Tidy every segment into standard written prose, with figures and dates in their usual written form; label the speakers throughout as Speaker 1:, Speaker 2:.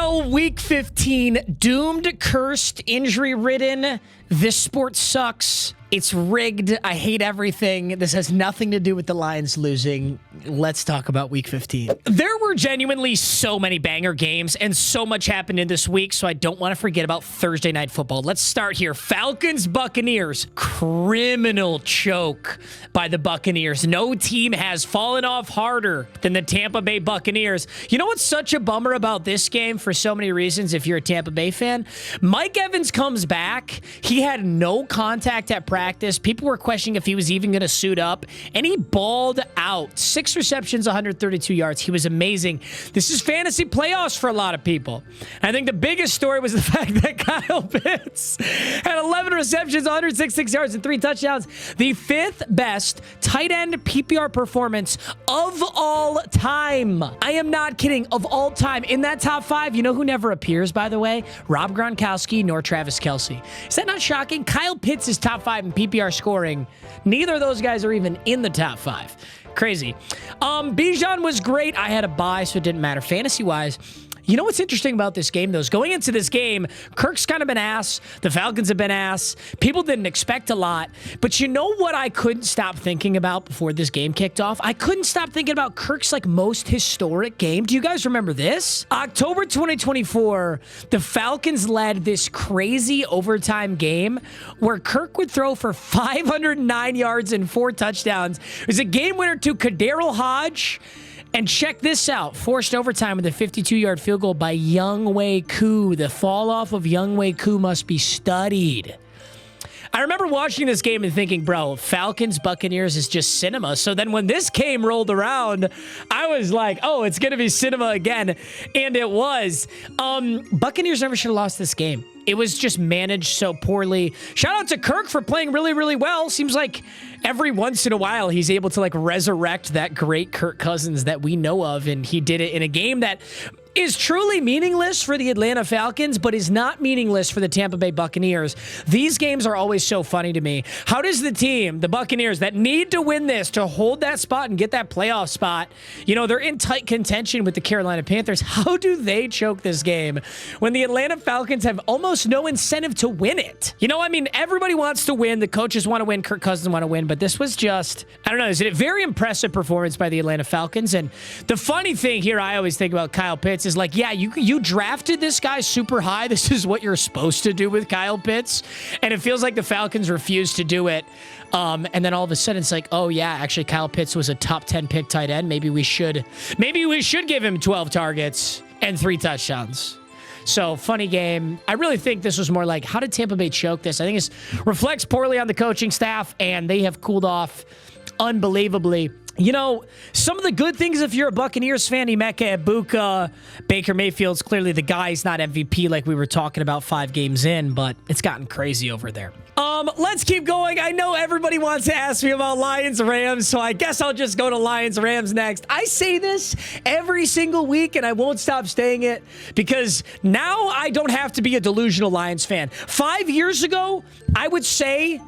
Speaker 1: Well, week 15, doomed, cursed, injury-ridden. This sport sucks. It's rigged. I hate everything. This has nothing to do with the Lions losing. Let's talk about week 15. There were genuinely so many banger games and so much happened in this week, so I don't want to forget about Thursday Night Football. Let's start here. Falcons, Buccaneers. Criminal choke by the Buccaneers. No team has fallen off harder than the Tampa Bay Buccaneers. You know what's such a bummer about this game for so many reasons if you're a Tampa Bay fan? Mike Evans comes back. He had no contact at practice. People were questioning if he was even going to suit up, and he balled out. 6 receptions, 132 yards. He was amazing. This is fantasy playoffs for a lot of people. I think the biggest story was the fact that Kyle Pitts had 11 receptions, 166 yards, and 3 touchdowns. The 5th best tight end PPR performance of all time. I am not kidding. Of all time. In that top 5, you know who never appears, by the way? Rob Gronkowski nor Travis Kelce. Is that not shocking? Kyle Pitts is top 5 in PPR scoring. Neither of those guys are even in the top 5. Crazy. Bijan was great. I had a bye, so it didn't matter fantasy-wise. You know what's interesting about this game, though, is going into this game, Kirk's kind of been ass. The Falcons have been ass. People didn't expect a lot. But you know what I couldn't stop thinking about before this game kicked off? I couldn't stop thinking about Kirk's, most historic game. Do you guys remember this? October 2024, the Falcons led this crazy overtime game where Kirk would throw for 509 yards and 4 touchdowns. It was a game winner to Kaderil Hodge. And check this out. Forced overtime with a 52-yard field goal by Younghoe Koo. The fall-off of Younghoe Koo must be studied. I remember watching this game and thinking, bro, Falcons, Buccaneers is just cinema. So then when this game rolled around, I was like, oh, it's going to be cinema again. And it was. Buccaneers never should have lost this game. It was just managed so poorly. Shout out to Kirk for playing really, really well. Seems like every once in a while he's able to resurrect that great Kirk Cousins that we know of. And he did it in a game that is truly meaningless for the Atlanta Falcons, but is not meaningless for the Tampa Bay Buccaneers. These games are always so funny to me. How does the team, the Buccaneers, that need to win this to hold that spot and get that playoff spot, they're in tight contention with the Carolina Panthers. How do they choke this game when the Atlanta Falcons have almost no incentive to win it? Everybody wants to win. The coaches want to win. Kirk Cousins want to win. But this was just, I don't know, is it a very impressive performance by the Atlanta Falcons? And the funny thing here I always think about Kyle Pitts is you drafted this guy super high. This is what you're supposed to do with Kyle Pitts. And it feels like the Falcons refused to do it. And then all of a sudden it's like, oh yeah, actually Kyle Pitts was a top 10 pick tight end. Maybe we should give him 12 targets and 3 touchdowns. So, funny game. I really think this was more like, how did Tampa Bay choke this? I think it reflects poorly on the coaching staff, and they have cooled off unbelievably. Some of the good things if you're a Buccaneers fan, Emeka Egbuka, Baker Mayfield's clearly the guy. He's not MVP like we were talking about 5 games in, but it's gotten crazy over there. Let's keep going. I know everybody wants to ask me about Lions-Rams, so I guess I'll just go to Lions-Rams next. I say this every single week, and I won't stop saying it because now I don't have to be a delusional Lions fan. 5 years ago, I would say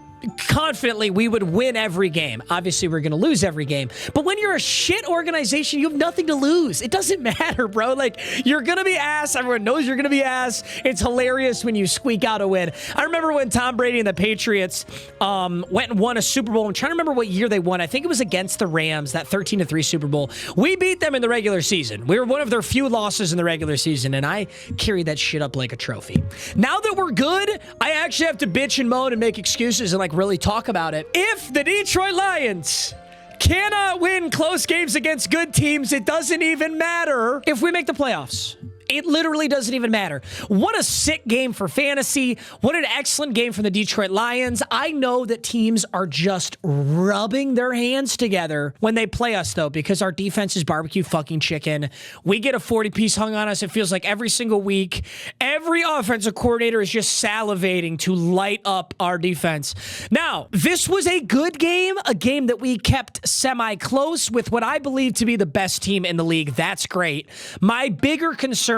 Speaker 1: confidently we would win every game. Obviously, we're going to lose every game. But when you're a shit organization, you have nothing to lose. It doesn't matter, bro. You're going to be ass. Everyone knows you're going to be ass. It's hilarious when you squeak out a win. I remember when Tom Brady and the Patriots went and won a Super Bowl. I'm trying to remember what year they won. I think it was against the Rams, that 13-3 Super Bowl. We beat them in the regular season. We were one of their few losses in the regular season, and I carried that shit up like a trophy. Now that we're good, I actually have to bitch and moan and make excuses and really talk about it. If the Detroit Lions cannot win close games against good teams, it doesn't even matter if we make the playoffs. It literally doesn't even matter. What a sick game for fantasy. What an excellent game from the Detroit Lions. I know that teams are just rubbing their hands together when they play us, though, because our defense is barbecue fucking chicken. We get a 40-piece hung on us, it feels like every single week. Every offensive coordinator is just salivating to light up our defense. Now, this was a good game, a game that we kept semi-close with what I believe to be the best team in the league. That's great. My bigger concern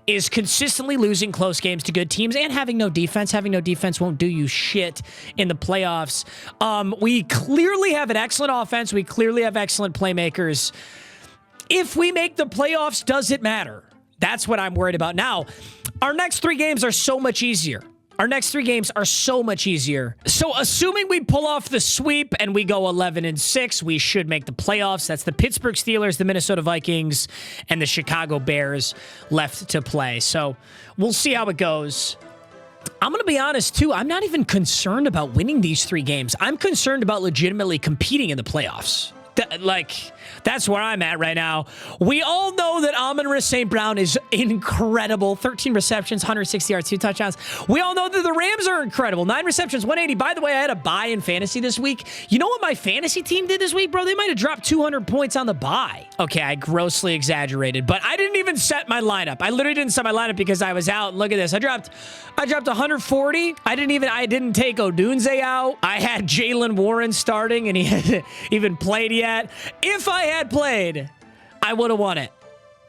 Speaker 1: is consistently losing close games to good teams and having no defense. Having no defense won't do you shit in the playoffs. We clearly have an excellent offense. We clearly have excellent playmakers. If we make the playoffs, does it matter? That's what I'm worried about. Now, our next 3 games are so much easier. Our next 3 games are so much easier. So assuming we pull off the sweep and we go 11-6, we should make the playoffs. That's the Pittsburgh Steelers, the Minnesota Vikings, and the Chicago Bears left to play. So we'll see how it goes. I'm going to be honest, too. I'm not even concerned about winning these 3 games. I'm concerned about legitimately competing in the playoffs. That's where I'm at right now. We all know that Amon-Ra St. Brown is incredible. 13 receptions, 160 yards, 2 touchdowns. We all know that the Rams are incredible. 9 receptions, 180. By the way, I had a bye in fantasy this week. You know what my fantasy team did this week, bro? They might have dropped 200 points on the bye. Okay, I grossly exaggerated, but I didn't even set my lineup. I literally didn't set my lineup because I was out. Look at this. I dropped 140. I didn't take Odunze out. I had Jaylen Warren starting, and he hadn't even played yet. If I had played, I would have won it.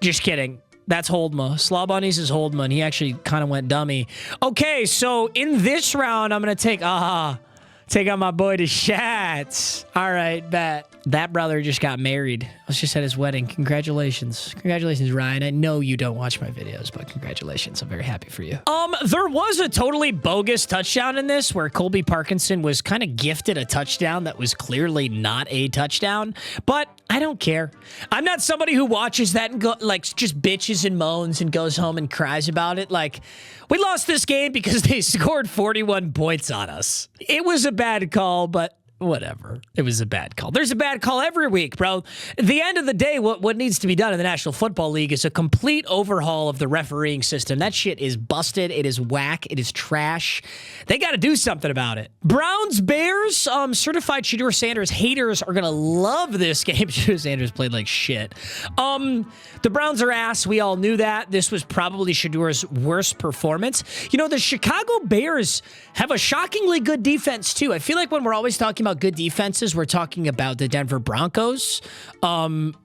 Speaker 1: Just kidding. That's Holdma. Slawbunnies is Holdma, and he actually kind of went dummy. Okay, so in this round, I'm going to take out my boy to Shats. All right, bet. That brother just got married. I was just at his wedding. Congratulations. Congratulations, Ryan. I know you don't watch my videos, but congratulations. I'm very happy for you. There was a totally bogus touchdown in this where Colby Parkinson was kind of gifted a touchdown that was clearly not a touchdown, but I don't care. I'm not somebody who watches that and just bitches and moans and goes home and cries about it. Like, we lost this game because they scored 41 points on us. It was a bad call, but whatever. It was a bad call. There's a bad call every week, bro. At the end of the day, what needs to be done in the National Football League is a complete overhaul of the refereeing system. That shit is busted. It is whack. It is trash. They got to do something about it. Browns, Bears, certified Shedeur Sanders haters are going to love this game. Shedeur Sanders played like shit. The Browns are ass. We all knew that. This was probably Shedeur's worst performance. You know, the Chicago Bears have a shockingly good defense, too. I feel like when we're always talking about good defenses, we're talking about the Denver Broncos.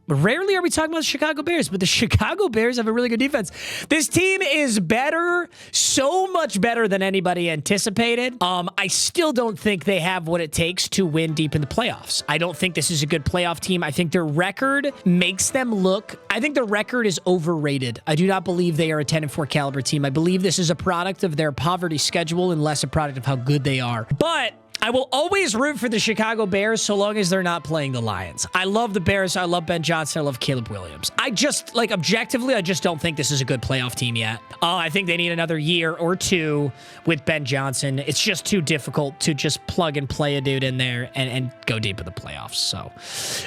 Speaker 1: Rarely are we talking about the Chicago Bears, but the Chicago Bears have a really good defense. This team is better, so much better than anybody anticipated. I still don't think they have what it takes to win deep in the playoffs. I don't think this is a good playoff team. I think their record makes them look... I think their record is overrated. I do not believe they are a 10-4 caliber team. I believe this is a product of their poverty schedule and less a product of how good they are. But I will always root for the Chicago Bears so long as they're not playing the Lions. I love the Bears. I love Ben Johnson. I love Caleb Williams. I just, objectively, I just don't think this is a good playoff team yet. I think they need another year or 2 with Ben Johnson. It's just too difficult to just plug and play a dude in there and go deep in the playoffs. So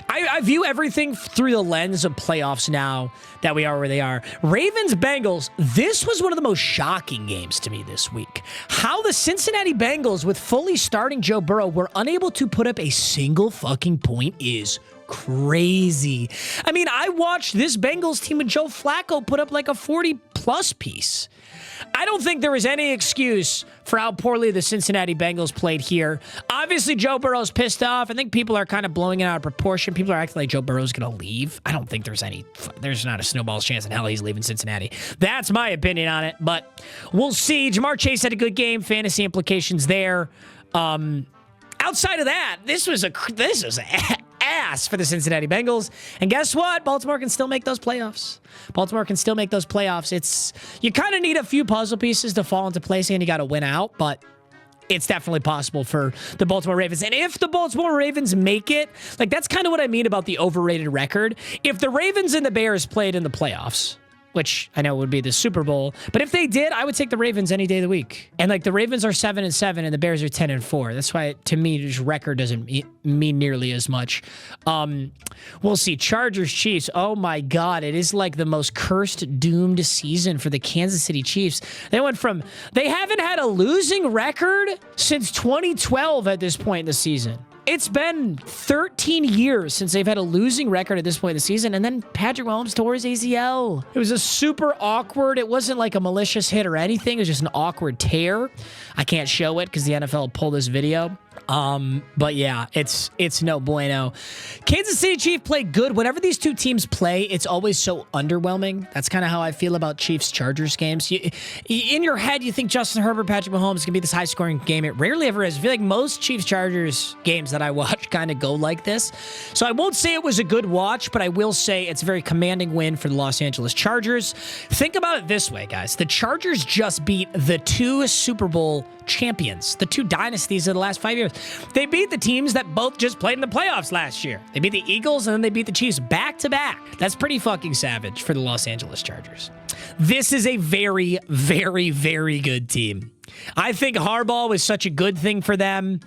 Speaker 1: I view everything through the lens of playoffs now that we are where they are. Ravens-Bengals, this was one of the most shocking games to me this week. How the Cincinnati Bengals, with fully starting Joe Burrow, were unable to put up a single fucking point is crazy. I mean, I watched this Bengals team with Joe Flacco put up like a 40-plus piece. I don't think there was any excuse for how poorly the Cincinnati Bengals played here. Obviously, Joe Burrow's pissed off. I think people are kind of blowing it out of proportion. People are acting like Joe Burrow's going to leave. I don't think there's not a snowball's chance in hell he's leaving Cincinnati. That's my opinion on it, but we'll see. Jamar Chase had a good game. Fantasy implications there. Outside of that, this was ass for the Cincinnati Bengals. And guess what? Baltimore can still make those playoffs. You kind of need a few puzzle pieces to fall into place and you got to win out, but it's definitely possible for the Baltimore Ravens. And if the Baltimore Ravens make it, that's kind of what I mean about the overrated record. If the Ravens and the Bears played in the playoffs, which I know would be the Super Bowl. But if they did, I would take the Ravens any day of the week. And the Ravens are 7-7 and the Bears are 10-4. That's why, to me, this record doesn't mean nearly as much. We'll see. Chargers, Chiefs. Oh my God. It is like the most cursed, doomed season for the Kansas City Chiefs. They haven't had a losing record since 2012 at this point in the season. It's been 13 years since they've had a losing record at this point in the season, and then Patrick Mahomes tore his ACL. It was a super awkward, it wasn't like a malicious hit or anything, it was just an awkward tear. I can't show it because the NFL pulled this video. But yeah, it's no bueno. Kansas City Chiefs played good. Whenever these two teams play, it's always so underwhelming. That's kind of how I feel about Chiefs-Chargers games. In your head, you think Justin Herbert, Patrick Mahomes is going to be this high-scoring game. It rarely ever is. I feel like most Chiefs-Chargers games that I watch kind of go like this. So I won't say it was a good watch, but I will say it's a very commanding win for the Los Angeles Chargers. Think about it this way, guys. The Chargers just beat the two Super Bowl champions, the two dynasties of the last 5 years. They beat the teams that both just played in the playoffs last year. They beat the Eagles and then they beat the Chiefs back to back. That's pretty fucking savage for the Los Angeles Chargers. This is a very, very, very good team. I think Harbaugh was such a good thing for them.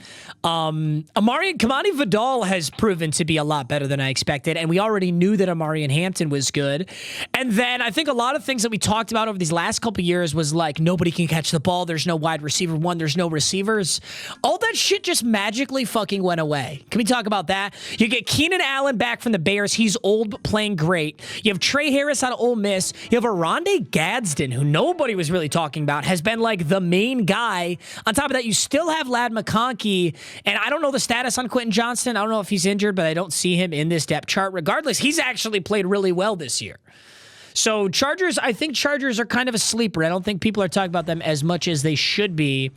Speaker 1: Kamani Vidal has proven to be a lot better than I expected, and we already knew that Amarian Hampton was good. And then I think a lot of things that we talked about over these last couple of years was like, nobody can catch the ball, there's no wide receiver one, there's no receivers. All that shit just magically fucking went away. Can we talk about that? You get Keenan Allen back from the Bears. He's old but playing great. You have Trey Harris out of Ole Miss. You have Aronde Gadsden, who nobody was really talking about, has been like the main guy. On top of that, you still have Ladd McConkey, and I don't know the status on Quentin Johnston. I don't know if he's injured, but I don't see him in this depth chart. Regardless, he's actually played really well this year. So Chargers, I think Chargers are kind of a sleeper. I don't think people are talking about them as much as they should be.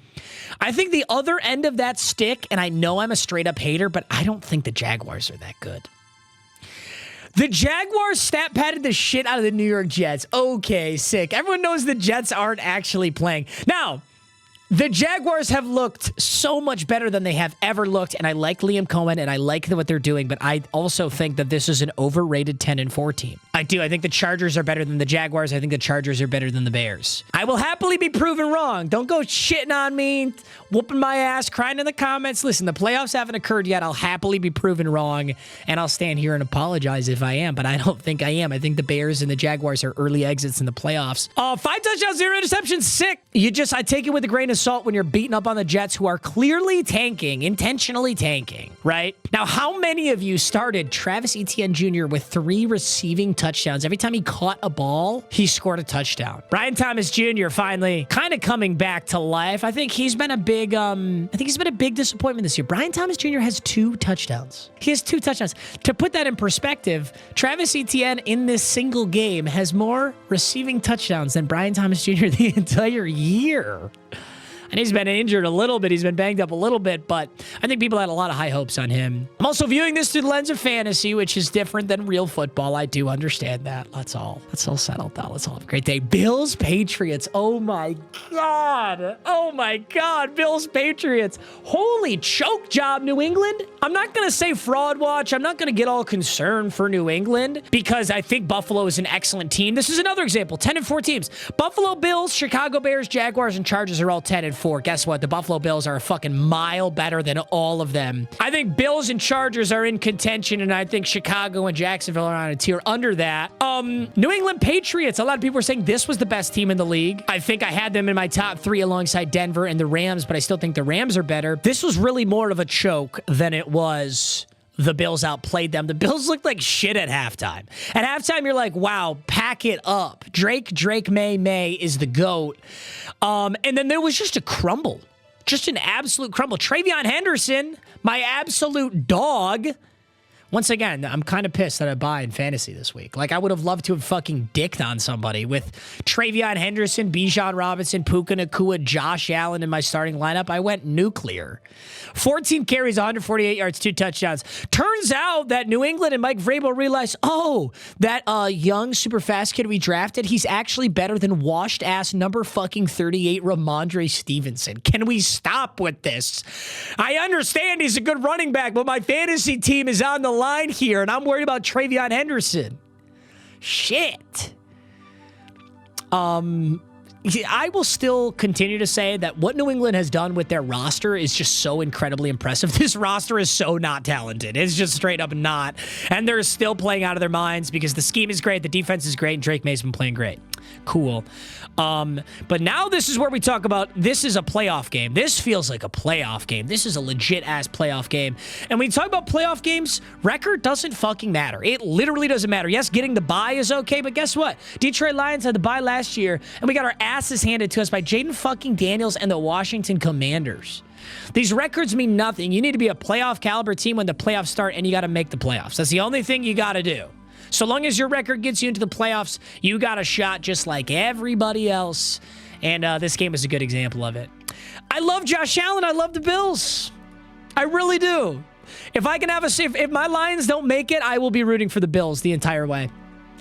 Speaker 1: I think the other end of that stick, and I know I'm a straight up hater, but I don't think the Jaguars are that good. The Jaguars stat padded the shit out of the New York Jets. Okay, sick. Everyone knows the Jets aren't actually playing. Now, the Jaguars have looked so much better than they have ever looked, and I like Liam Cohen, and I like what they're doing, but I also think that this is an overrated 10-4 team. I do. I think the Chargers are better than the Jaguars. I think the Chargers are better than the Bears. I will happily be proven wrong. Don't go shitting on me, whooping my ass, crying in the comments. Listen, the playoffs haven't occurred yet. I'll happily be proven wrong, and I'll stand here and apologize if I am, but I don't think I am. I think the Bears and the Jaguars are early exits in the playoffs. 5 touchdowns, 0 interceptions, sick. I take it with a grain of salt when you're beating up on the Jets, who are clearly tanking, intentionally tanking, right? Now, how many of you started Travis Etienne Jr. with 3 receiving touchdowns? Every time he caught a ball, he scored a touchdown. Brian Thomas Jr. finally kind of coming back to life. I think he's been a big, disappointment this year. Brian Thomas Jr. has 2 touchdowns. He has 2 touchdowns. To put that in perspective, Travis Etienne in this single game has more receiving touchdowns than Brian Thomas Jr. the entire year. And he's been injured a little bit. He's been banged up a little bit, but I think people had a lot of high hopes on him. I'm also viewing this through the lens of fantasy, which is different than real football. I do understand that. Let's all settle down. Let's all have a great day. Bills, Patriots. Oh my God. Oh my God. Bills, Patriots. Holy choke job, New England. I'm not going to say fraud watch. I'm not going to get all concerned for New England because I think Buffalo is an excellent team. This is another example. 10-4 teams. Buffalo Bills, Chicago Bears, Jaguars, and Chargers are all 10-4. Guess what? The Buffalo Bills are a fucking mile better than all of them. I think Bills and Chargers are in contention, and I think Chicago and Jacksonville are on a tier under that. New England Patriots. A lot of people were saying this was the best team in the league. I think I had them in my top 3 alongside Denver and the Rams, but I still think the Rams are better. This was really more of a choke than it was the Bills outplayed them. The Bills looked like shit at halftime. At halftime, you're like, wow, pack it up. Drake Maye is the GOAT. And then there was just a crumble. Just an absolute crumble. TreVeyon Henderson, my absolute dog. Once again, I'm kind of pissed that I buy in fantasy this week. Like, I would have loved to have fucking dicked on somebody with TreVeyon Henderson, Bijan Robinson, Puka Nacua, Josh Allen in my starting lineup. I went nuclear. 14 carries, 148 yards, 2 touchdowns. Turns out that New England and Mike Vrabel realized, oh, that young, super fast kid we drafted, he's actually better than washed-ass number fucking 38 Ramondre Stevenson. Can we stop with this? I understand he's a good running back, but my fantasy team is on the line here, and I'm worried about TreVeyon Henderson. Shit. I will still continue to say that what New England has done with their roster is just so incredibly impressive. This roster is so not talented. It's just straight up not. And they're still playing out of their minds because the scheme is great, the defense is great, and Drake Maye's been playing great. Cool. But now this is where we talk about, this is a playoff game. This feels like a playoff game. This is a legit-ass playoff game. And when you talk about playoff games, record doesn't fucking matter. It literally doesn't matter. Yes, getting the bye is okay, but guess what? Detroit Lions had the bye last year, and we got our asses handed to us by Jaden fucking Daniels and the Washington Commanders. These records mean nothing. You need to be a playoff caliber team when the playoffs start, and you got to make the playoffs. That's the only thing you got to do. So long as your record gets you into the playoffs, you got a shot just like everybody else. And this game is a good example of it. I love Josh Allen. I love the Bills. I really do. If I can have if my Lions don't make it, I will be rooting for the Bills the entire way.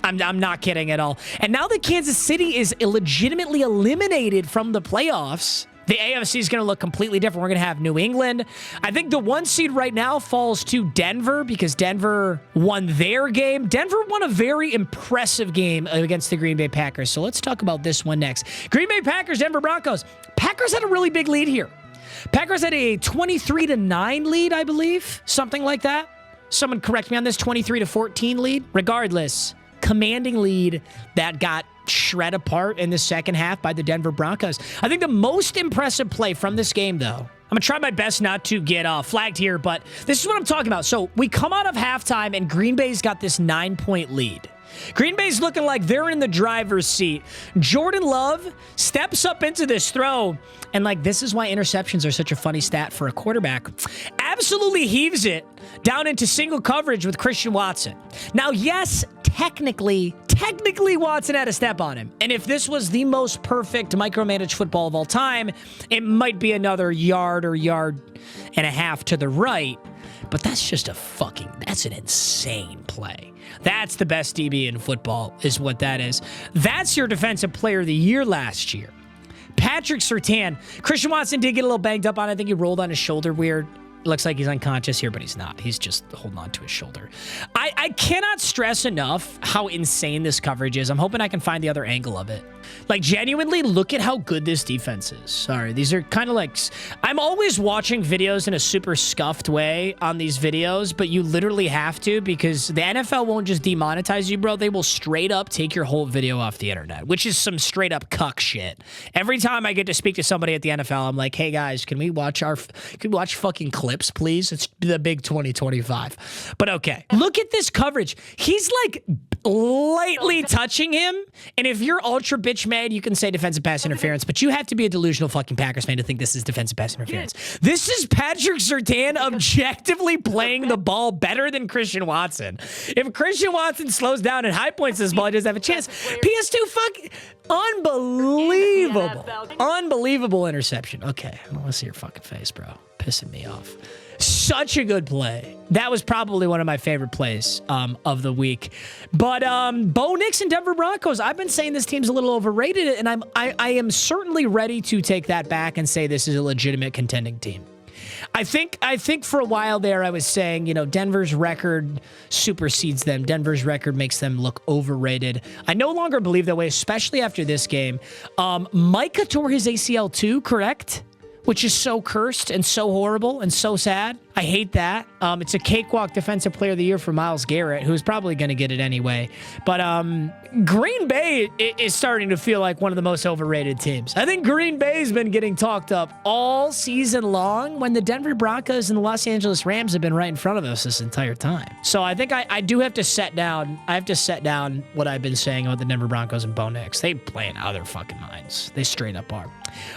Speaker 1: I'm not kidding at all. And now that Kansas City is illegitimately eliminated from the playoffs, the AFC is going to look completely different. We're going to have New England. I think the 1 seed right now falls to Denver because Denver won their game. Denver won a very impressive game against the Green Bay Packers. So let's talk about this one next. Green Bay Packers, Denver Broncos. Packers had a really big lead here. Packers had a 23-9 lead, I believe. Something like that. Someone correct me on this, 23-14 lead. Regardless, commanding lead that got shred apart in the second half by the Denver Broncos. I think the most impressive play from this game, though, I'm going to try my best not to get flagged here, but this is what I'm talking about. So we come out of halftime, and Green Bay's got this 9-point lead. Green Bay's looking like they're in the driver's seat. Jordan Love steps up into this throw, and like this is why interceptions are such a funny stat for a quarterback. Absolutely heaves it down into single coverage with Christian Watson. Now, yes, technically Watson had a step on him. And if this was the most perfect micromanaged football of all time, it might be another yard or yard and a half to the right. But that's just that's an insane play. That's the best DB in football is what that is. That's your defensive player of the year last year. Patrick Surtain. Christian Watson did get a little banged up on it. I think he rolled on his shoulder weird. Looks like he's unconscious here, but he's not. He's just holding on to his shoulder. I cannot stress enough how insane this coverage is. I'm hoping I can find the other angle of it. Like, genuinely, look at how good this defense is. Sorry, these are kind of like... I'm always watching videos in a super scuffed way on these videos, but you literally have to because the NFL won't just demonetize you, bro. They will straight up take your whole video off the internet, which is some straight up cuck shit. Every time I get to speak to somebody at the NFL, I'm like, hey, guys, can we watch fucking clips, please? It's the big 2025. But okay. Look at this coverage. He's like lightly touching him, and if you're ultra bitch mad, you can say defensive pass interference, but you have to be a delusional fucking Packers fan to think this is defensive pass interference. This is Patrick Surtain objectively playing the ball better than Christian Watson. If Christian Watson slows down and high points this ball, he doesn't have a chance. PS2 fucking unbelievable. Unbelievable interception. Okay, I want to see your fucking face, bro. Pissing me off. Such a good play. That was probably one of my favorite plays of the week. But Bo Nix and Denver Broncos, I've been saying this team's a little overrated, and I am certainly ready to take that back and say this is a legitimate contending team. I think for a while there I was saying, you know, Denver's record supersedes them. Denver's record makes them look overrated. I no longer believe that way, especially after this game. Micah tore his ACL too, correct? Which is so cursed and so horrible and so sad. I hate that. It's a cakewalk defensive player of the year for Myles Garrett, who's probably going to get it anyway. But Green Bay is starting to feel like one of the most overrated teams. I think Green Bay's been getting talked up all season long when the Denver Broncos and the Los Angeles Rams have been right in front of us this entire time. So I think I do have to set down. I have to set down what I've been saying about the Denver Broncos and Bo Nix. They playing out of their fucking minds. They straight up are.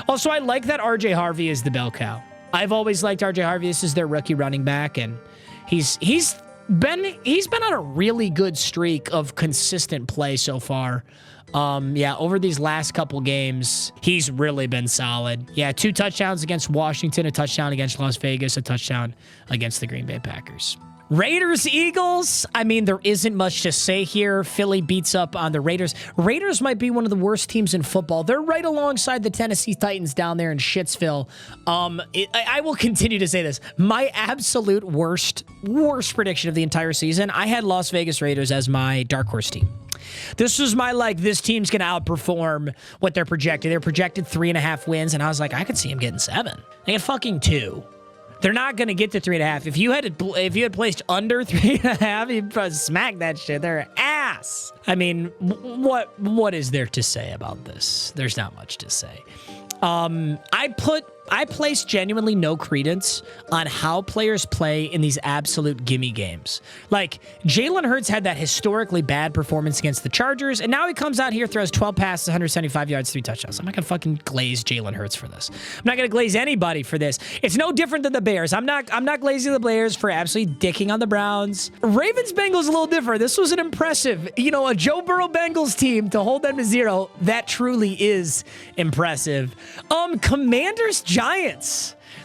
Speaker 1: Also, I like that RJ Harvey is the bell cow. I've always liked RJ Harvey. This is their rookie running back, and he's been on a really good streak of consistent play so far. Yeah, over these last couple games, he's really been solid. Yeah, 2 touchdowns against Washington, a touchdown against Las Vegas, a touchdown against the Green Bay Packers. Raiders, Eagles. I mean, there isn't much to say here. Philly beats up on the Raiders. Raiders might be one of the worst teams in football. They're right alongside the Tennessee Titans down there in Shitsville. I will continue to say this. My absolute worst prediction of the entire season, I had Las Vegas Raiders as my dark horse team. This was my, like, this team's going to outperform what they're projected. They're projected 3.5 wins, and I was like, I could see them getting 7. They get fucking 2. They're not going to get to 3.5. If you had placed under 3.5, you'd probably smack that shit. They're ass. I mean, what is there to say about this? There's not much to say. I place genuinely no credence on how players play in these absolute gimme games. Like, Jalen Hurts had that historically bad performance against the Chargers, and now he comes out here, throws 12 passes, 175 yards, 3 touchdowns. I'm not gonna fucking glaze Jalen Hurts for this. I'm not gonna glaze anybody for this. It's no different than the Bears. I'm not glazing the Bears for absolutely dicking on the Browns. Ravens-Bengals a little different. This was an impressive, a Joe Burrow Bengals team to hold them to 0. That truly is impressive. Commanders-Giants.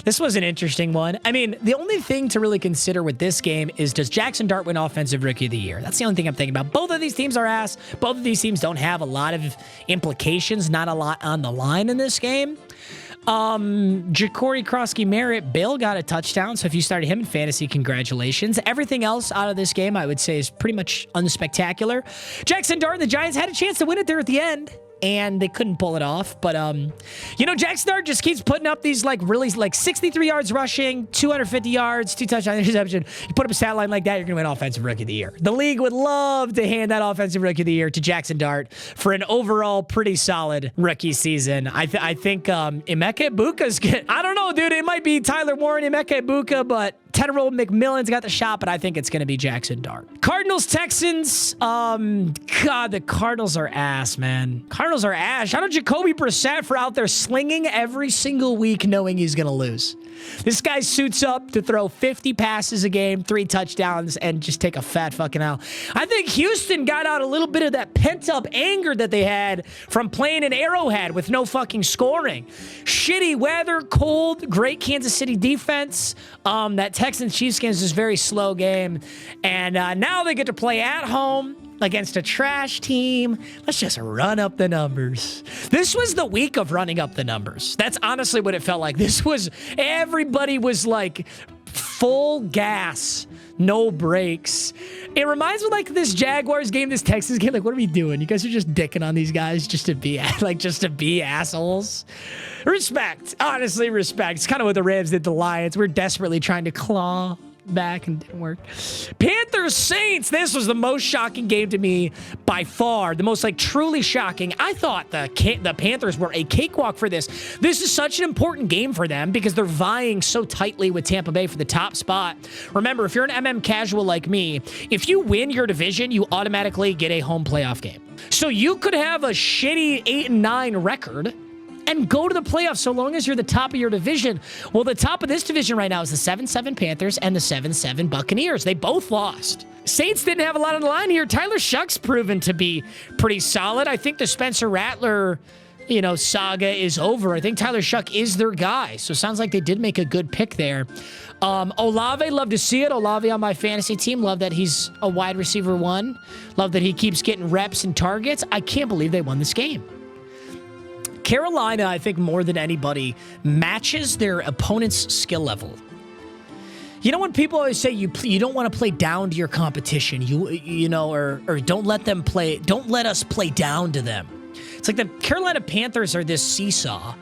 Speaker 1: This was an interesting one. I mean, the only thing to really consider with this game is, does Jackson Dart win Offensive Rookie of the Year? That's the only thing I'm thinking about. Both of these teams are ass. Both of these teams don't have a lot of implications, not a lot on the line in this game. Ja'Cory Krosky-Merritt, Bill got a touchdown, so if you started him in fantasy, congratulations. Everything else out of this game, I would say, is pretty much unspectacular. Jackson Dart and the Giants had a chance to win it there at the end, and they couldn't pull it off. But, Jackson Dart just keeps putting up these, really 63 yards rushing, 250 yards, 2 touchdown interception. You put up a stat line like that, you're going to win Offensive Rookie of the Year. The league would love to hand that Offensive Rookie of the Year to Jackson Dart for an overall pretty solid rookie season. I think Emeka Egbuka's good. I don't know, dude. It might be Tyler Warren, Emeka Egbuka, but 10-year-old McMillan's got the shot, but I think it's going to be Jackson Dart. Cardinals, Texans. God, the Cardinals are ass, man. Cardinals are ass. Shout out Jacoby Brissett for out there slinging every single week knowing he's going to lose. This guy suits up to throw 50 passes a game, 3 touchdowns, and just take a fat fucking L. I think Houston got out a little bit of that pent-up anger that they had from playing in Arrowhead with no fucking scoring. Shitty weather, cold, great Kansas City defense. That Texans-Chiefs game is this very slow game. And now they get to play at home against a trash team. Let's just run up the numbers. This was the week of running up the numbers. That's honestly what it felt like. Everybody was like full gas, no breaks. It reminds me like this Jaguars game, this Texans game. Like, what are we doing? You guys are just dicking on these guys just to be assholes. Respect. Honestly, respect. It's kind of what the Rams did to the Lions. We're desperately trying to claw back and didn't work. Panthers Saints. This was the most shocking game to me by far. The most truly shocking. I thought the Panthers were a cakewalk for this. This is such an important game for them because they're vying so tightly with Tampa Bay for the top spot. Remember, if you're an MM casual like me, if you win your division, you automatically get a home playoff game. So you could have a shitty 8-9 record and go to the playoffs so long as you're the top of your division. Well, the top of this division right now is the 7-7 Panthers and the 7-7 Buccaneers. They both lost. Saints didn't have a lot on the line here. Tyler Shuck's proven to be pretty solid. I think the Spencer Rattler, saga is over. I think Tyler Shuck is their guy. So it sounds like they did make a good pick there. Olave, love to see it. Olave on my fantasy team. Love that he's a wide receiver 1. Love that he keeps getting reps and targets. I can't believe they won this game. Carolina, I think more than anybody, matches their opponent's skill level. You know when people always say you don't want to play down to your competition, or don't let us play down to them. It's like the Carolina Panthers are this seesaw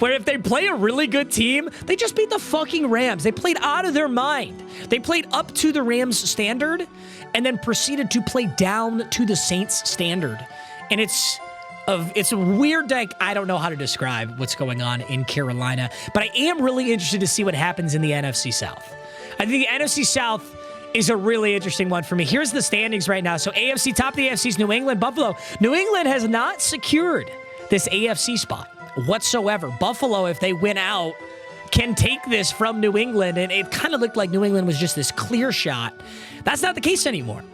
Speaker 1: where if they play a really good team, they just beat the fucking Rams. They played out of their mind. They played up to the Rams standard and then proceeded to play down to the Saints standard. And it's weird. I don't know how to describe what's going on in Carolina, but I am really interested to see what happens in the NFC South. I think the NFC South is a really interesting one for me. Here's the standings right now. So AFC, top of the AFC is New England, Buffalo. New England has not secured this AFC spot whatsoever. Buffalo, if they win out, can take this from New England, and it kind of looked like New England was just this clear shot. That's not the case anymore.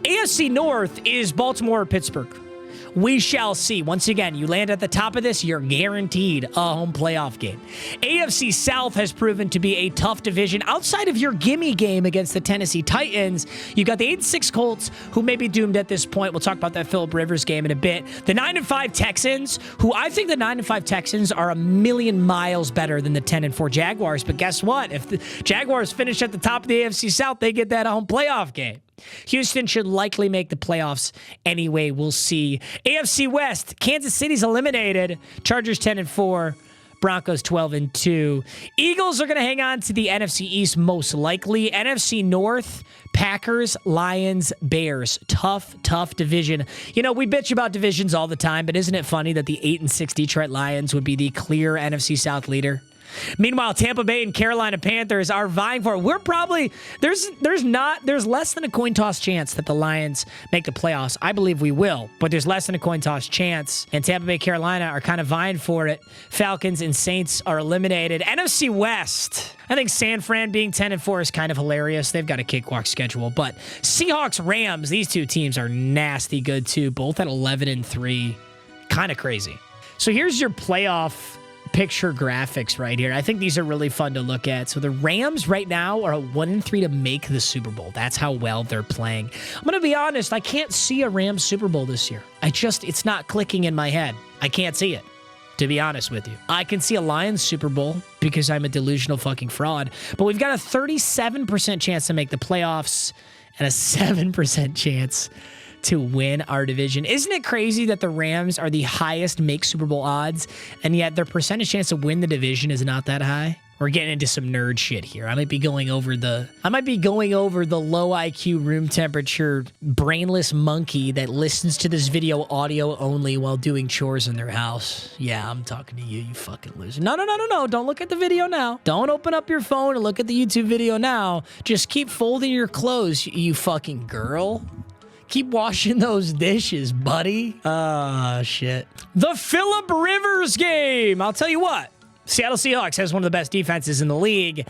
Speaker 1: AFC North is Baltimore or Pittsburgh. We shall see. Once again, you land at the top of this, you're guaranteed a home playoff game. AFC South has proven to be a tough division. Outside of your gimme game against the Tennessee Titans, you got the 8-6 Colts, who may be doomed at this point. We'll talk about that Phillip Rivers game in a bit. The 9-5 Texans, who I think the 9-5 Texans are a million miles better than the 10-4 Jaguars. But guess what? If the Jaguars finish at the top of the AFC South, they get that home playoff game. Houston should likely make the playoffs anyway. We'll see. AFC West, Kansas City's eliminated. Chargers 10-4. Broncos 12-2. Eagles are going to hang on to the NFC East most likely. NFC North, Packers, Lions, Bears. Tough division. You know, we bitch about divisions all the time, but isn't it funny that the 8-6 Detroit Lions would be the clear NFC South leader? Meanwhile, Tampa Bay and Carolina Panthers are vying for it. We're probably there's less than a coin toss chance that the Lions make the playoffs. I believe we will, but there's less than a coin toss chance. And Tampa Bay, Carolina are kind of vying for it. Falcons and Saints are eliminated. NFC West. I think San Fran being 10-4 is kind of hilarious. They've got a cakewalk schedule, but Seahawks, Rams, these two teams are nasty good too, both at 11-3. Kind of crazy. So here's your playoff picture graphics right here. I think these are really fun to look at. So the Rams right now are 1-3 to make the Super Bowl. That's how well they're playing. I'm going to be honest, I can't see a Rams Super Bowl this year. It's not clicking in my head. I can't see it, to be honest with you. I can see a Lions Super Bowl because I'm a delusional fucking fraud, but we've got a 37% chance to make the playoffs and a 7% chance to win our division. Isn't it crazy that the Rams are the highest make Super Bowl odds, and yet their percentage chance to win the division is not that high? We're getting into some nerd shit here. I might be going over the low IQ, room temperature, brainless monkey that listens to this video audio only while doing chores in their house. Yeah, I'm talking to you, you fucking loser. No. Don't look at the video now. Don't open up your phone and look at the YouTube video now. Just keep folding your clothes, you fucking girl. Keep washing those dishes, buddy. Shit. The Phillip Rivers game. I'll tell you what. Seattle Seahawks has one of the best defenses in the league,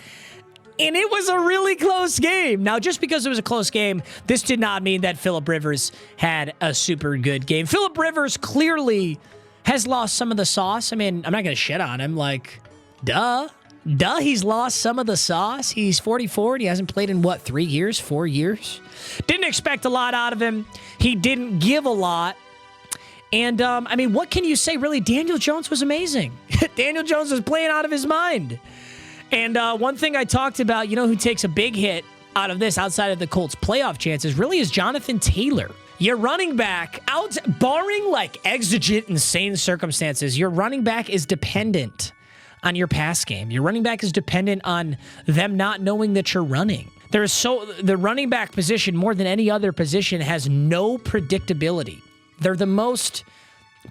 Speaker 1: and it was a really close game. Now, just because it was a close game, this did not mean that Phillip Rivers had a super good game. Phillip Rivers clearly has lost some of the sauce. I mean, I'm not going to shit on him. Like, duh, he's lost some of the sauce. He's 44, and he hasn't played in, what, 3 years, 4 years? Didn't expect a lot out of him. He didn't give a lot. And, I mean, what can you say, really? Daniel Jones was amazing. Daniel Jones was playing out of his mind. And one thing I talked about, you know who takes a big hit out of this outside of the Colts' playoff chances really is Jonathan Taylor. Your running back, barring, like, exigent, insane circumstances, your running back is dependent on your pass game. Your running back is dependent on them not knowing that you're running. The running back position, more than any other position, has no predictability. They're the most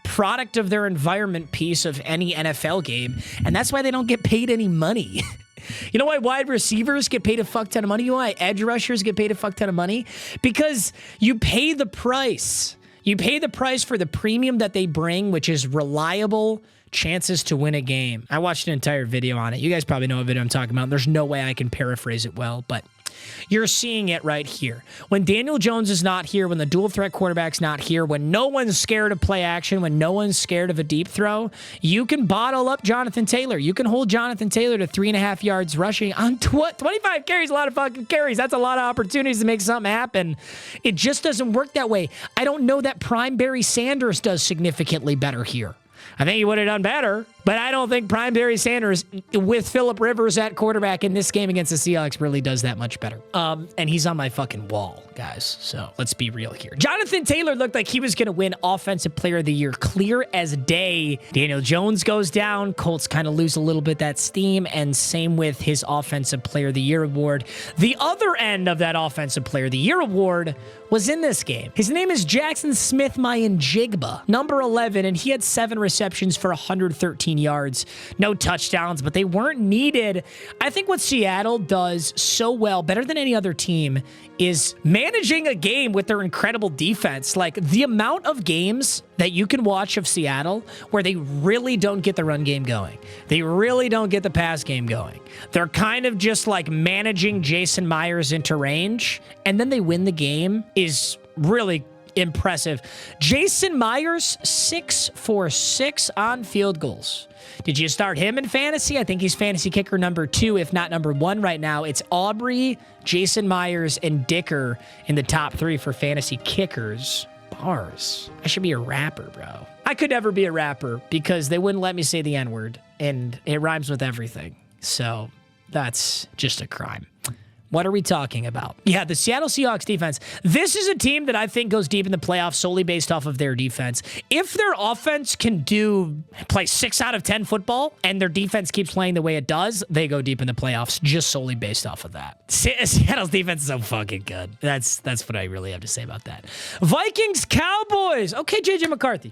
Speaker 1: product of their environment piece of any NFL game, and that's why they don't get paid any money. You know why wide receivers get paid a fuck ton of money? You know why edge rushers get paid a fuck ton of money? Because you pay the price. You pay the price for the premium that they bring, which is reliable chances to win a game. I watched an entire video on it. You guys probably know what video I'm talking about. There's no way I can paraphrase it well, but you're seeing it right here. When Daniel Jones is not here, when the dual threat quarterback's not here, when no one's scared of play action, when no one's scared of a deep throw, you can bottle up Jonathan Taylor. You can hold Jonathan Taylor to 3.5 yards rushing on 25 carries, a lot of fucking carries. That's a lot of opportunities to make something happen. It just doesn't work that way. I don't know that Prime Barry Sanders does significantly better here. I think he would have done better, but I don't think Prime Barry Sanders with Phillip Rivers at quarterback in this game against the Seahawks really does that much better. And he's on my fucking wall, guys. So let's be real here. Jonathan Taylor looked like he was going to win Offensive Player of the Year, clear as day. Daniel Jones goes down. Colts kind of lose a little bit that steam, and same with his Offensive Player of the Year award. The other end of that Offensive Player of the Year award was in this game. His name is Jackson Smith-Mayenjigba, number 11, and he had 7 receptions for 113 yards. No touchdowns, but they weren't needed. I think what Seattle does so well, better than any other team, is managing a game with their incredible defense. Like, the amount of games that you can watch of Seattle where they really don't get the run game going. They really don't get the pass game going. They're kind of just like managing Jason Myers into range, and then they win the game is really impressive. Jason Myers, 6 for 6 on field goals. Did you start him in fantasy? I think he's fantasy kicker number 2, if not number 1 right now. It's Aubrey, Jason Myers, and Dicker in the top 3 for fantasy kickers. Bars. I should be a rapper, bro. I could never be a rapper because they wouldn't let me say the N-word, and it rhymes with everything. So that's just a crime. What are we talking about? Yeah, the Seattle Seahawks defense. This is a team that I think goes deep in the playoffs solely based off of their defense. If their offense can play 6 out of 10 football and their defense keeps playing the way it does, they go deep in the playoffs just solely based off of that. Seattle's defense is so fucking good. That's what I really have to say about that. Vikings, Cowboys. Okay, JJ McCarthy.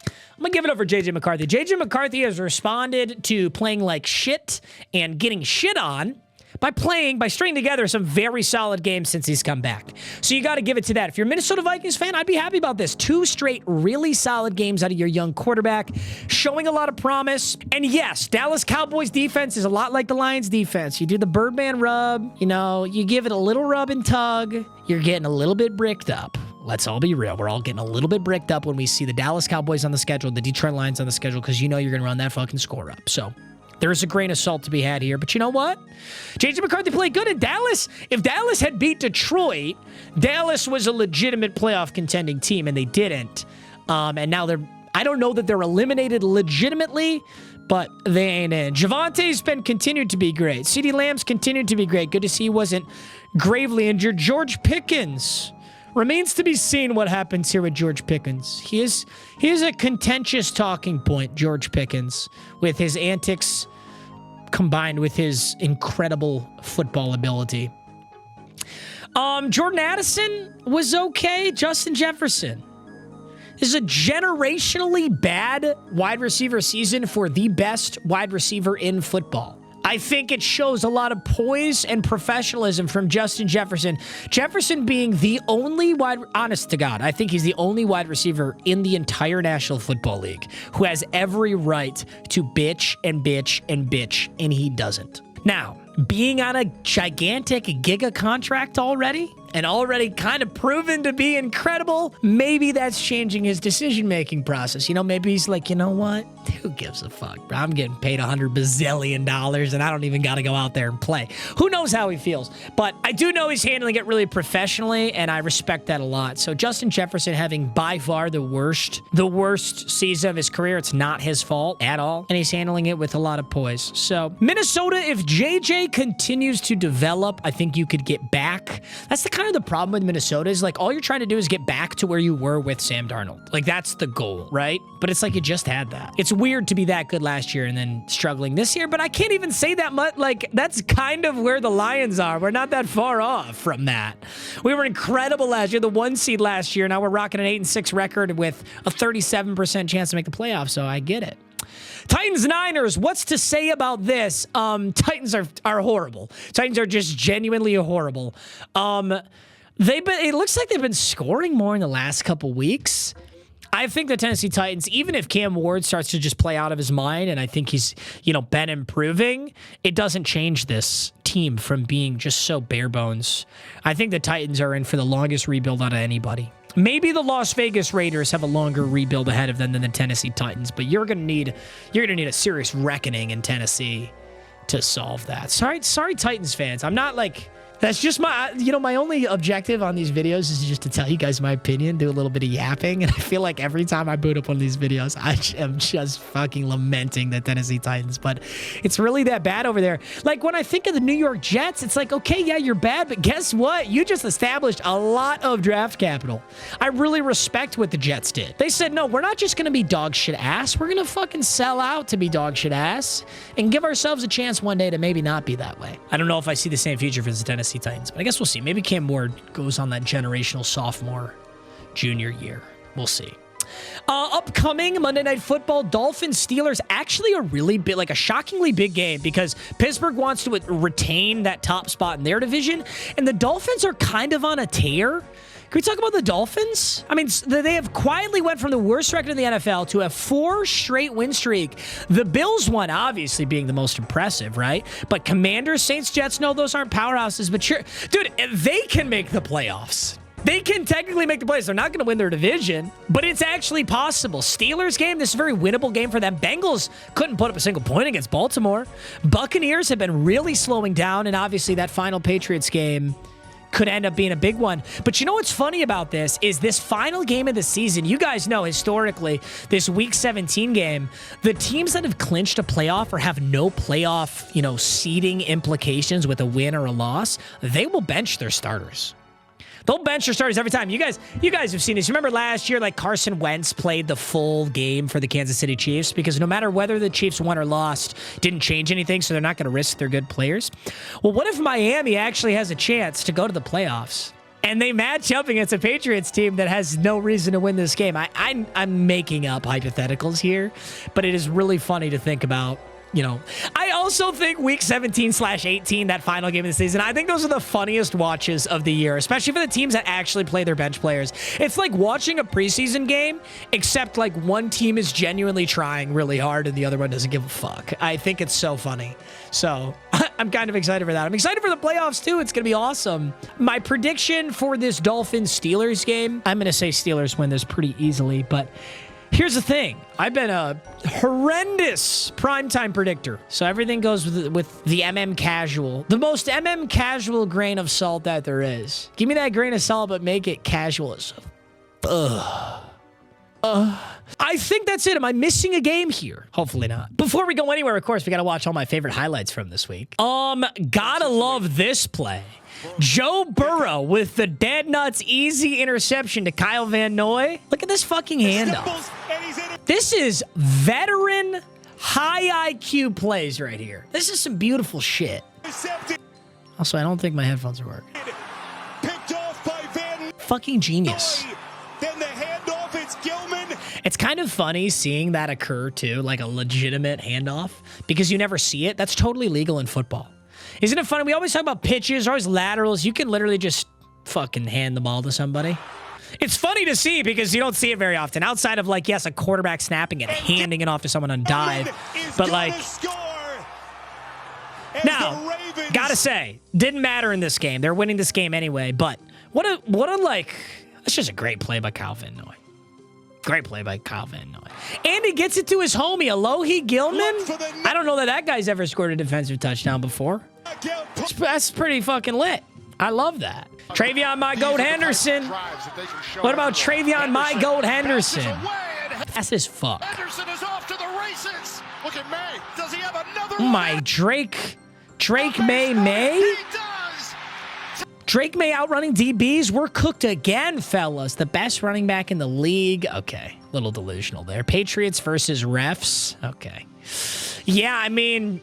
Speaker 1: I'm going to give it over JJ McCarthy. JJ McCarthy has responded to playing like shit and getting shit on by stringing together some very solid games since he's come back. So you got to give it to that. If you're a Minnesota Vikings fan, I'd be happy about this. 2 straight really solid games out of your young quarterback, showing a lot of promise. And yes, Dallas Cowboys defense is a lot like the Lions defense. You do the Birdman rub, you give it a little rub and tug, you're getting a little bit bricked up. Let's all be real. We're all getting a little bit bricked up when we see the Dallas Cowboys on the schedule, the Detroit Lions on the schedule, because you're going to run that fucking score up. So there's a grain of salt to be had here. But you know what? JJ McCarthy played good in Dallas. If Dallas had beat Detroit, Dallas was a legitimate playoff contending team, and they didn't. And now I don't know that they're eliminated legitimately, but they ain't in. Javante's continued to be great. CeeDee Lamb's continued to be great. Good to see he wasn't gravely injured. George Pickens. Remains to be seen what happens here with George Pickens. He is a contentious talking point, George Pickens, with his antics combined with his incredible football ability. Jordan Addison was okay. Justin Jefferson. This is a generationally bad wide receiver season for the best wide receiver in football. I think it shows a lot of poise and professionalism from Justin Jefferson. Jefferson being the only honest to God, I think he's the only wide receiver in the entire National Football League who has every right to bitch and bitch and bitch, and he doesn't. Now, being on a gigantic giga contract already, and already kind of proven to be incredible, maybe that's changing his decision-making process. Maybe he's like, you know what? Who gives a fuck, bro? I'm getting paid $100 bazillion, and I don't even got to go out there and play. Who knows how he feels? But I do know he's handling it really professionally, and I respect that a lot. So Justin Jefferson having by far the worst season of his career. It's not his fault at all, and he's handling it with a lot of poise. So Minnesota, if JJ continues to develop, I think you could get back. That's the kind of the problem with Minnesota is like all you're trying to do is get back to where you were with Sam Darnold. Like that's the goal, right? But it's like you just had that. It's weird to be that good last year and then struggling this year, but I can't even say that much. Like that's kind of where the Lions are. We're not that far off from that. We were incredible last year, the 1 seed last year. Now we're rocking an 8-6 record with a 37% chance to make the playoffs. So I get it. Titans Niners, what's to say about this? Titans are horrible. Titans are just genuinely horrible. It looks like they've been scoring more in the last couple weeks. I think the Tennessee Titans, even if Cam Ward starts to just play out of his mind, and I think he's, been improving, it doesn't change this team from being just so bare bones. I think the Titans are in for the longest rebuild out of anybody. Maybe the Las Vegas Raiders have a longer rebuild ahead of them than the Tennessee Titans, but you're gonna need a serious reckoning in Tennessee to solve that. Sorry, Titans fans. I'm not like. That's just my only objective on these videos is just to tell you guys my opinion, do a little bit of yapping, and I feel like every time I boot up one of these videos, I am just fucking lamenting the Tennessee Titans, but it's really that bad over there. Like, when I think of the New York Jets, it's like, okay, yeah, you're bad, but guess what? You just established a lot of draft capital. I really respect what the Jets did. They said, no, we're not just going to be dog shit ass. We're going to fucking sell out to be dog shit ass and give ourselves a chance one day to maybe not be that way. I don't know if I see the same future for the Tennessee Titans, but I guess we'll see.Maybe Cam Ward goes on that generational sophomore junior year. We'll see. Upcoming Monday Night Football, Dolphins-Steelers, actually a really big, like a shockingly big game because Pittsburgh wants to retain that top spot in their division, and the Dolphins are kind of on a tear. Can we talk about the Dolphins? I mean, they have quietly went from the worst record in the NFL to a 4 straight win streak. The Bills one, obviously, being the most impressive, right? But Commanders, Saints, Jets, no, those aren't powerhouses. But sure, dude, they can make the playoffs. They can technically make the playoffs. They're not going to win their division, but it's actually possible. Steelers game, this is a very winnable game for them. Bengals couldn't put up a single point against Baltimore. Buccaneers have been really slowing down, and obviously that final Patriots game could end up being a big one. But you know what's funny about this is this final game of the season, you guys know historically, this Week 17 game, the teams that have clinched a playoff or have no playoff, you know, seeding implications with a win or a loss, they will bench their starters. They'll bench their starters every time. You guys have seen this. You remember last year, like Carson Wentz played the full game for the Kansas City Chiefs because no matter whether the Chiefs won or lost, didn't change anything, so they're not going to risk their good players. Well, what if Miami actually has a chance to go to the playoffs and they match up against a Patriots team that has no reason to win this game? I'm making up hypotheticals here, but it is really funny to think about. You know, I also think Week 17/18, that final game of the season, I think those are the funniest watches of the year, especially for the teams that actually play their bench players. It's like watching a preseason game, except like one team is genuinely trying really hard and the other one doesn't give a fuck. I think it's so funny. So I'm kind of excited for that. I'm excited for the playoffs too. It's going to be awesome. My prediction for this Dolphins-Steelers game, I'm going to say Steelers win this pretty easily, but here's the thing. I've been a horrendous primetime predictor. So everything goes with the MM casual. The most MM casual grain of salt that there is. Give me that grain of salt, but make it casual as I think that's it. Am I missing a game here? Hopefully not. Before we go anywhere, of course, we got to watch all my favorite highlights from this week. Gotta love this play. Joe Burrow with the dead nuts easy interception to Kyle Van Noy. Look at this fucking handoff. This is veteran high IQ plays right here. This is some beautiful shit. Also, I don't think my headphones are working. Fucking genius. It's kind of funny seeing that occur too, like a legitimate handoff, because you never see it. That's totally legal in football. Isn't it funny? We always talk about pitches, always laterals. You can literally just fucking hand the ball to somebody. It's funny to see because you don't see it very often. Outside of, like, yes, a quarterback snapping it, handing it off to someone on dive. But, like, now, gotta say, didn't matter in this game. They're winning this game anyway. But what a like, that's just a great play by Kyle Van Noy. Great play by Kyle Van Noy. And he gets it to his homie, Alohi Gilman. I don't know that guy's ever scored a defensive touchdown before. That's pretty fucking lit. I love that. Travion My Goat Henderson. What about Travion My Goat Henderson? That's as fuck. My Drake Maye? Drake Maye outrunning DBs. We're cooked again, fellas. The best running back in the league. Okay, a little delusional there. Patriots versus refs. Okay. Yeah, I mean,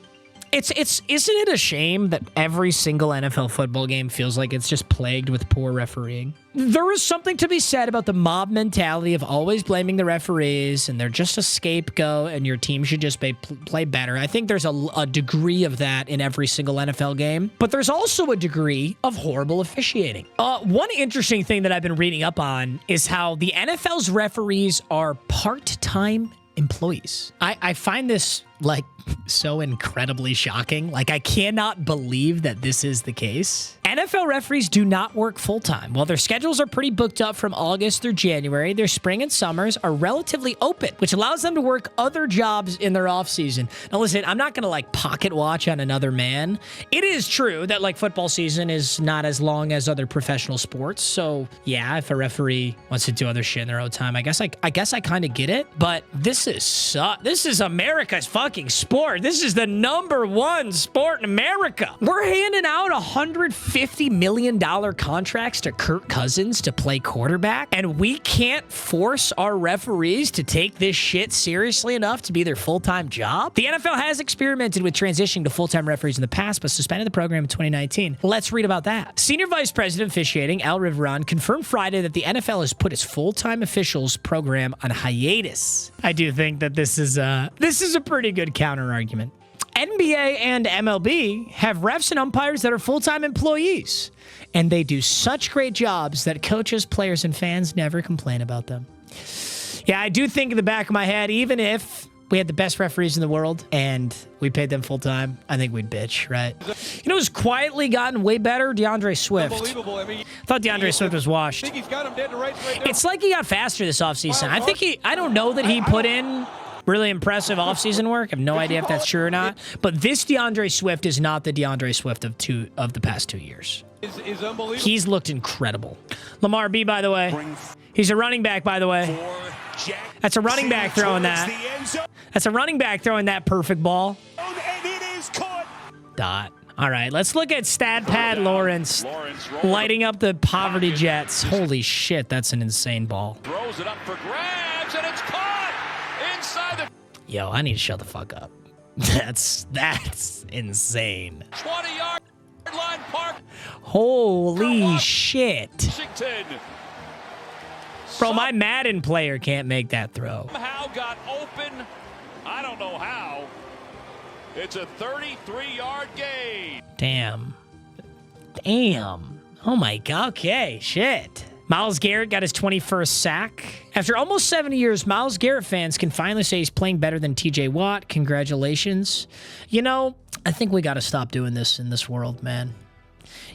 Speaker 1: isn't it a shame that every single NFL football game feels like it's just plagued with poor refereeing? There is something to be said about the mob mentality of always blaming the referees and they're just a scapegoat and your team should just play better. I think there's a degree of that in every single NFL game, but there's also a degree of horrible officiating. One interesting thing that I've been reading up on is how the NFL's referees are part-time employees. I find this like so incredibly shocking. Like, I cannot believe that this is the case. NFL referees do not work full-time. While their schedules are pretty booked up from August through January, their spring and summers are relatively open, which allows them to work other jobs in their off-season. Now, listen, I'm not going to, like, pocket watch on another man. It is true that, like, football season is not as long as other professional sports. So, yeah, if a referee wants to do other shit in their own time, I guess I kind of get it. But this is America's fucking sport. This is the #1 sport in America. We're handing out $150 million contracts to Kirk Cousins to play quarterback, and we can't force our referees to take this shit seriously enough to be their full-time job? The NFL has experimented with transitioning to full-time referees in the past, but suspended the program in 2019. Let's read about that. Senior Vice President of Officiating, Al Riveron, confirmed Friday that the NFL has put its full-time officials program on hiatus. I do think that this is a pretty good counter argument. NBA and MLB have refs and umpires that are full-time employees, and they do such great jobs that coaches, players, and fans never complain about them. Yeah, I do think in the back of my head, even if we had the best referees in the world and we paid them full-time, I think we'd bitch, right? You know who's quietly gotten way better? DeAndre Swift. Unbelievable. I mean, I thought DeAndre Swift was washed. I think he's got him dead to rights right now. It's like he got faster this offseason. I don't know that he put in Really impressive offseason work. I have no idea if that's true or not. But this DeAndre Swift is not the DeAndre Swift of the past 2 years. He's looked incredible. Lamar B, by the way. He's a running back, by the way. That's a running back throwing that. That's a running back throwing that perfect ball. Dot. All right, let's look at Stat Pad Lawrence lighting up the Poverty Jets. Holy shit, that's an insane ball.
Speaker 2: Throws it up for grabs, and it's caught inside the...
Speaker 1: Yo, I need to shut the fuck up. That's insane.
Speaker 2: 20-yard line park.
Speaker 1: Holy shit.
Speaker 2: Washington.
Speaker 1: Bro, my Madden player can't make that throw.
Speaker 2: Somehow got open. I don't know how. It's a 33-yard gain.
Speaker 1: Damn. Damn. Oh my god. Okay, shit. Myles Garrett got his 21st sack. After almost 70 years, Myles Garrett fans can finally say he's playing better than TJ Watt. Congratulations. You know, I think we got to stop doing this in this world, man.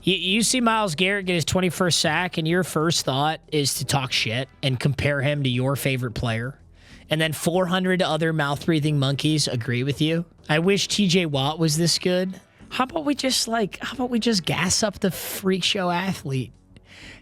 Speaker 1: You see Myles Garrett get his 21st sack, and your first thought is to talk shit and compare him to your favorite player. And then 400 other mouth-breathing monkeys agree with you. I wish TJ Watt was this good. How about we just gas up the freak show athlete?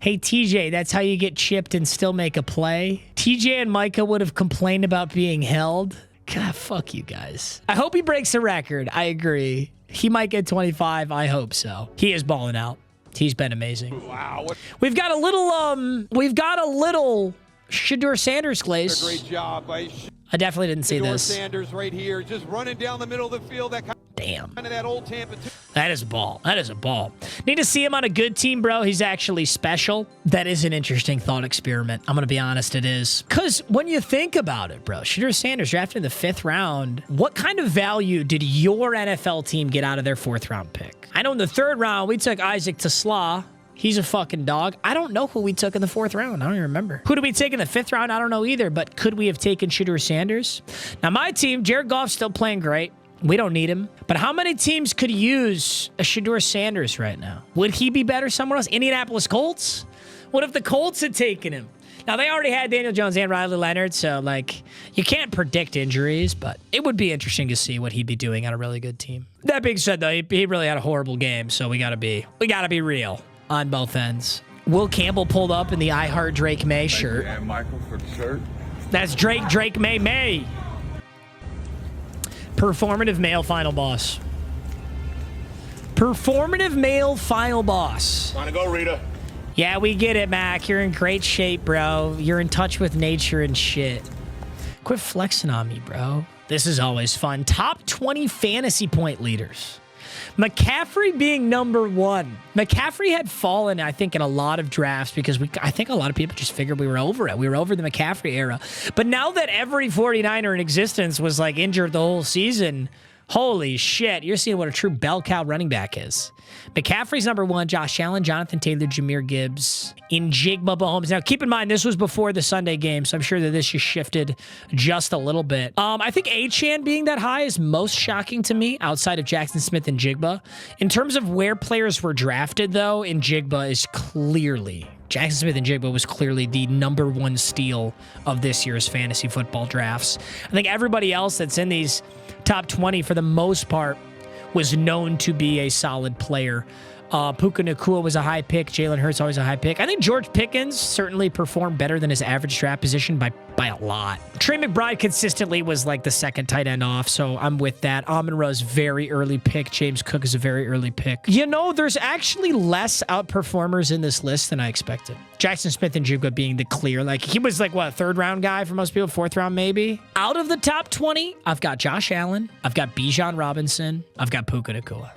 Speaker 1: Hey, TJ, that's how you get chipped and still make a play. TJ and Micah would have complained about being held. God, fuck you guys. I hope he breaks the record. I agree. He might get 25. I hope so. He is balling out. He's been amazing.
Speaker 2: Wow.
Speaker 1: We've got a little Shedeur Sanders glaze.
Speaker 3: Great job by
Speaker 1: I definitely didn't see
Speaker 3: Shedeur
Speaker 1: this.
Speaker 3: Sanders right here, just running down the middle of the field. That
Speaker 1: Damn.
Speaker 3: kind of that old Tampa.
Speaker 1: That is a ball. That is a ball. Need to see him on a good team, bro. He's actually special. That is an interesting thought experiment. I'm going to be honest, it is. Because when you think about it, bro, Shedeur Sanders drafted in the 5th round. What kind of value did your NFL team get out of their 4th round pick? I know in the 3rd round, we took Isaac Tesla. He's a fucking dog. I don't know who we took in the 4th round. I don't even remember. Who did we take in the 5th round? I don't know either. But could we have taken Shedeur Sanders? Now, my team, Jared Goff's still playing great. We don't need him. But how many teams could use a Shedeur Sanders right now? Would he be better somewhere else? Indianapolis Colts? What if the Colts had taken him? Now, they already had Daniel Jones and Riley Leonard, so, like, you can't predict injuries, but it would be interesting to see what he'd be doing on a really good team. That being said, though, he really had a horrible game, so we gotta be real on both ends. Will Campbell pulled up in the I Heart Drake Maye shirt.
Speaker 4: And Michael for the shirt.
Speaker 1: That's Drake Maye. Performative male final boss. Performative male final boss.
Speaker 2: Want to go, Rita?
Speaker 1: Yeah, we get it, Mac. You're in great shape, bro. You're in touch with nature and shit. Quit flexing on me, bro. This is always fun. Top 20 fantasy point leaders. McCaffrey being number 1. McCaffrey had fallen, I think, in a lot of drafts because I think a lot of people just figured we were over it. We were over the McCaffrey era. But now that every 49er in existence was like injured the whole season, holy shit, you're seeing what a true bell cow running back is. McCaffrey's number 1, Josh Allen, Jonathan Taylor, Jahmyr Gibbs, Njigba Mahomes. Now, keep in mind, this was before the Sunday game, so I'm sure that this just shifted just a little bit. I think Achane being that high is most shocking to me outside of Jackson Smith and Njigba. In terms of where players were drafted, though, Njigba is clearly... Jackson Smith and Njigba was clearly the number 1 steal of this year's fantasy football drafts. I think everybody else that's in these top 20, for the most part, was known to be a solid player. Puka Nacua was a high pick. Jalen Hurts always a high pick. I think George Pickens certainly performed better than his average draft position by a lot. Trey McBride consistently was like the 2nd tight end off, so I'm with that. Amon-Ra's very early pick. James Cook is a very early pick. You know, there's actually less outperformers in this list than I expected. Jackson Smith and Njigba being the clear, like he was like, what, 3rd round guy for most people, 4th round maybe? Out of the top 20, I've got Josh Allen, I've got Bijan Robinson, I've got Puka Nacua.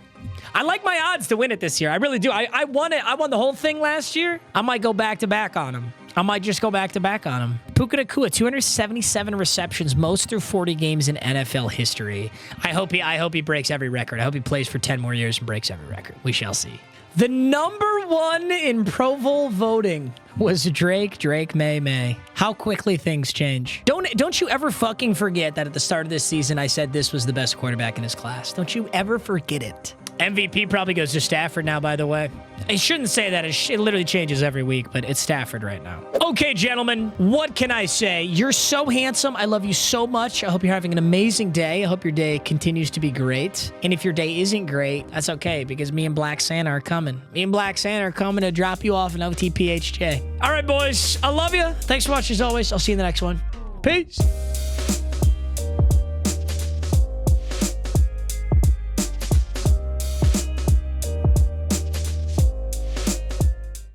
Speaker 1: I like my odds to win it this year. I really do. I won it. I won the whole thing last year. I might go back-to-back on him. I might just go back-to-back on him. Puka Nacua, 277 receptions, most through 40 games in NFL history. I hope he breaks every record. I hope he plays for 10 more years and breaks every record. We shall see. The number 1 in Pro Bowl voting was Drake Maye. How quickly things change. Don't you ever fucking forget that at the start of this season, I said this was the best quarterback in his class. Don't you ever forget it. MVP probably goes to Stafford now, by the way. I shouldn't say that. It literally changes every week, but it's Stafford right now. Okay, gentlemen, what can I say? You're so handsome. I love you so much. I hope you're having an amazing day. I hope your day continues to be great. And if your day isn't great, that's okay, because me and Black Santa are coming. Me and Black Santa are coming to drop you off in OTPHJ. All right, boys. I love you. Thanks so much as always. I'll see you in the next one. Peace.